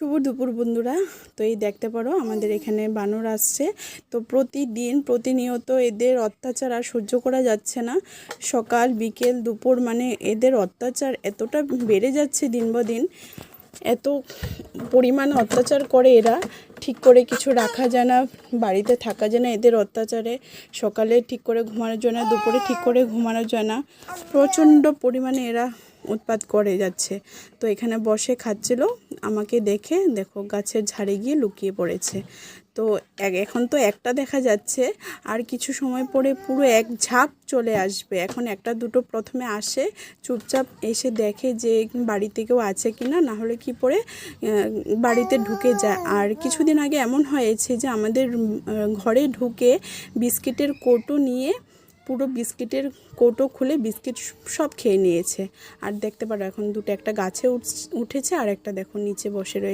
শুভ দুপুর বন্ধুরা। তো এই দেখতে পারো আমাদের এখানে বানর আসছে। তো প্রতিনিয়ত এদের অত্যাচার আর সহ্য করা যাচ্ছে না। সকাল বিকেল দুপুর মানে এদের অত্যাচার এতটা বেড়ে যাচ্ছে দিন বা দিন, এত পরিমাণ অত্যাচার করে এরা, ঠিক করে কিছু রাখা যায় না, বাড়িতে থাকা যায় না এদের অত্যাচারে। সকালে ঠিক করে ঘুমানো যায় না, দুপুরে ঠিক করে ঘুমানো যায় না, প্রচণ্ড পরিমাণে এরা উৎপাত করে যাচ্ছে। তো এখানে বসে খাচ্ছিল, আমাকে দেখে দেখো গাছের ঝাড়ে গিয়ে লুকিয়ে পড়েছে। তো এখন তো একটা দেখা যাচ্ছে, আর কিছু সময় পরে পুরো এক ঝাঁক চলে আসবে। এখন একটা দুটো প্রথমে আসে, চুপচাপ এসে দেখে যে বাড়িতে কেউ আছে কি না, নাহলে কি পরে বাড়িতে ঢুকে যায়। আর কিছুদিন আগে এমন হয়েছে যে আমাদের ঘরে ঢুকে বিস্কিটের কৌটো নিয়ে, পুরো বিস্কিটের কৌটো খুলে বিস্কিট সব খেয়ে নিয়েছে। আর দেখতে পারো এখন একটা গাছে উঠেছে, আর একটা দেখো নিচে বসে রয়েছে।